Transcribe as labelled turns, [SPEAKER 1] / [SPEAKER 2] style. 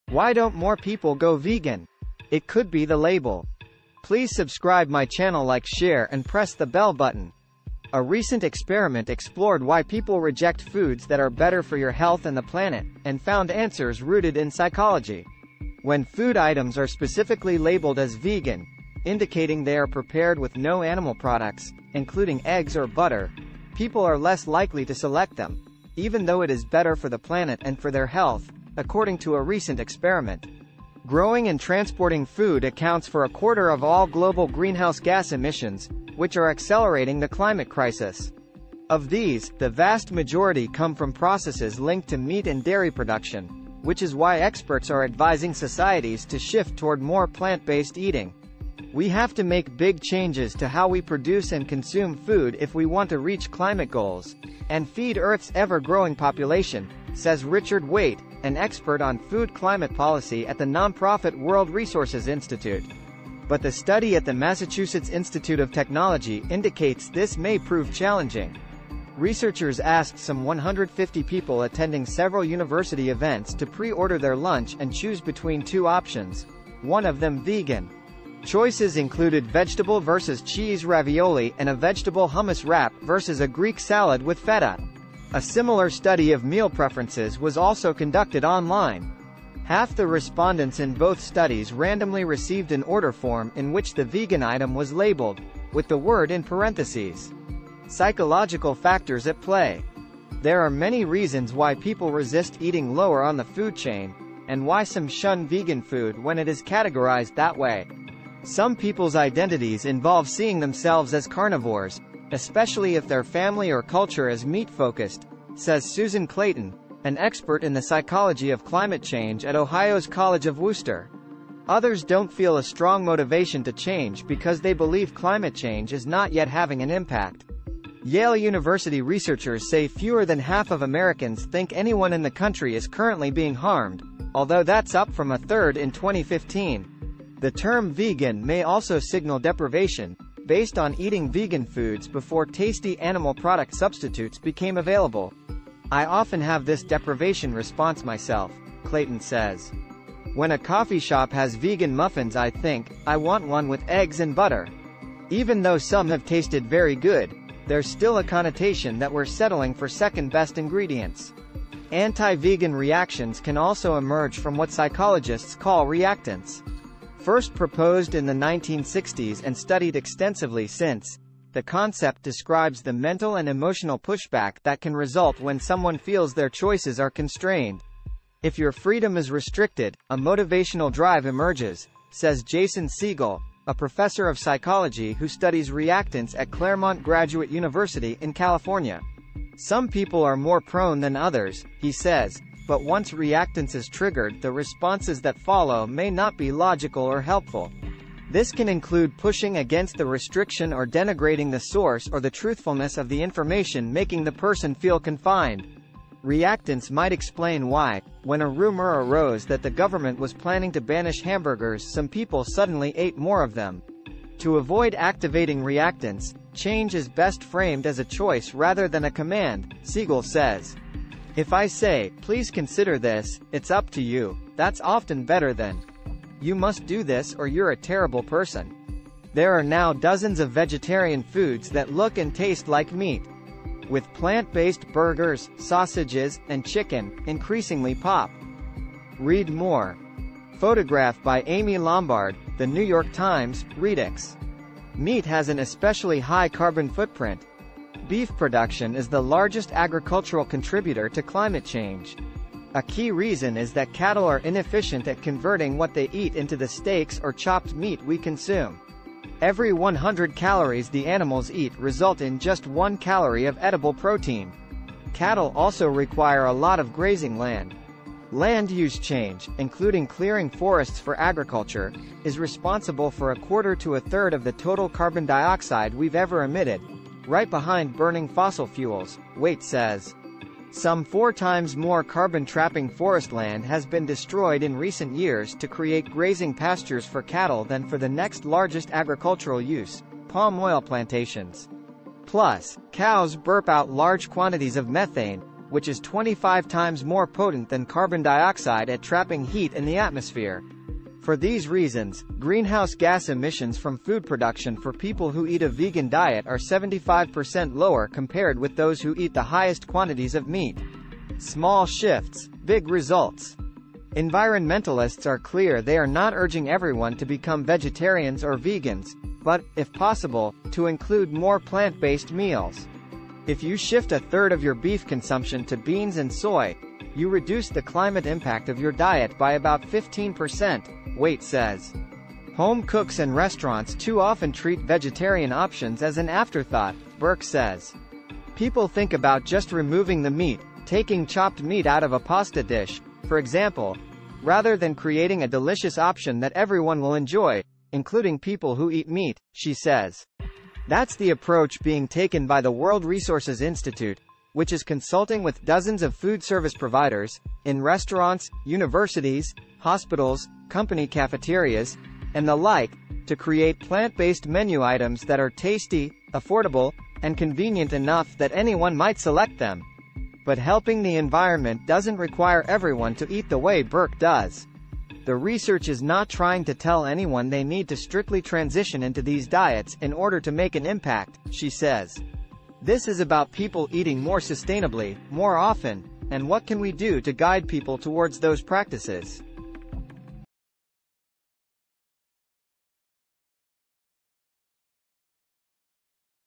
[SPEAKER 1] Why don't more people go vegan? It could be the label. Please subscribe my channel, like, share, and press the bell button. A recent experiment explored why people reject foods that are better for your health and the planet, and found answers rooted in psychology. When food items are specifically labeled as vegan, indicating they are prepared with no animal products, including eggs or butter, people are less likely to select them, even though it is better for the planet and for their health, according to a recent experiment. Growing and transporting food accounts for a quarter of all global greenhouse gas emissions, which are accelerating the climate crisis. Of these, the vast majority come from processes linked to meat and dairy production, which is why experts are advising societies to shift toward more plant-based eating. We have to make big changes to how we produce and consume food if we want to reach climate goals, and feed Earth's ever-growing population, says Richard Waite, an expert on food climate policy at the nonprofit World Resources Institute. But the study at the Massachusetts Institute of Technology indicates this may prove challenging. Researchers asked some 150 people attending several university events to pre-order their lunch and choose between two options, one of them vegan. Choices included vegetable versus cheese ravioli and a vegetable hummus wrap versus a Greek salad with feta. A similar study of meal preferences was also conducted online. Half the respondents in both studies randomly received an order form in which the vegan item was labeled, with the word in parentheses. Psychological factors at play. There are many reasons why people resist eating lower on the food chain, and why some shun vegan food when it is categorized that way. Some people's identities involve seeing themselves as carnivores, especially if their family or culture is meat-focused, says Susan Clayton, an expert in the psychology of climate change at Ohio's College of Wooster. Others don't feel a strong motivation to change because they believe climate change is not yet having an impact. Yale University researchers say fewer than half of Americans think anyone in the country is currently being harmed, although that's up from a third in 2015. The term vegan may also signal deprivation, based on eating vegan foods before tasty animal product substitutes became available. I often have this deprivation response myself, Clayton says. When a coffee shop has vegan muffins, I think, I want one with eggs and butter. Even though some have tasted very good, there's still a connotation that we're settling for second-best ingredients. Anti-vegan reactions can also emerge from what psychologists call reactance. First proposed in the 1960s and studied extensively since, the concept describes the mental and emotional pushback that can result when someone feels their choices are constrained. If your freedom is restricted, a motivational drive emerges, says Jason Siegel, a professor of psychology who studies reactance at Claremont Graduate University in California. Some people are more prone than others, he says, but once reactance is triggered, the responses that follow may not be logical or helpful. This can include pushing against the restriction or denigrating the source or the truthfulness of the information, making the person feel confined. Reactance might explain why, when a rumor arose that the government was planning to banish hamburgers, some people suddenly ate more of them. To avoid activating reactance, change is best framed as a choice rather than a command, Siegel says. If I say, please consider this, it's up to you, that's often better than, you must do this or you're a terrible person. There are now dozens of vegetarian foods that look and taste like meat, with plant-based burgers, sausages, and chicken increasingly pop. Read more. Photograph by Amy Lombard, The New York Times, Redux. Meat has an especially high carbon footprint. Beef production is the largest agricultural contributor to climate change. A key reason is that cattle are inefficient at converting what they eat into the steaks or chopped meat we consume. Every 100 calories the animals eat result in just 1 calorie of edible protein. Cattle also require a lot of grazing land. Land use change, including clearing forests for agriculture, is responsible for a quarter to a third of the total carbon dioxide we've ever emitted, right behind burning fossil fuels, Waite says. Some 4 times more carbon-trapping forest land has been destroyed in recent years to create grazing pastures for cattle than for the next largest agricultural use, palm oil plantations. Plus, cows burp out large quantities of methane, which is 25 times more potent than carbon dioxide at trapping heat in the atmosphere. For these reasons, greenhouse gas emissions from food production for people who eat a vegan diet are 75% lower compared with those who eat the highest quantities of meat. Small shifts, big results. Environmentalists are clear they are not urging everyone to become vegetarians or vegans, but, if possible, to include more plant-based meals. If you shift a third of your beef consumption to beans and soy, you reduce the climate impact of your diet by about 15%, Waite says. Home cooks and restaurants too often treat vegetarian options as an afterthought, Burke says. People think about just removing the meat, taking chopped meat out of a pasta dish, for example, rather than creating a delicious option that everyone will enjoy, including people who eat meat, she says. That's the approach being taken by the World Resources Institute, which is consulting with dozens of food service providers, in restaurants, universities, hospitals, company cafeterias, and the like, to create plant-based menu items that are tasty, affordable, and convenient enough that anyone might select them. But helping the environment doesn't require everyone to eat the way Burke does. The research is not trying to tell anyone they need to strictly transition into these diets in order to make an impact, she says. This is about people eating more sustainably, more often, and what can we do to guide people towards those practices.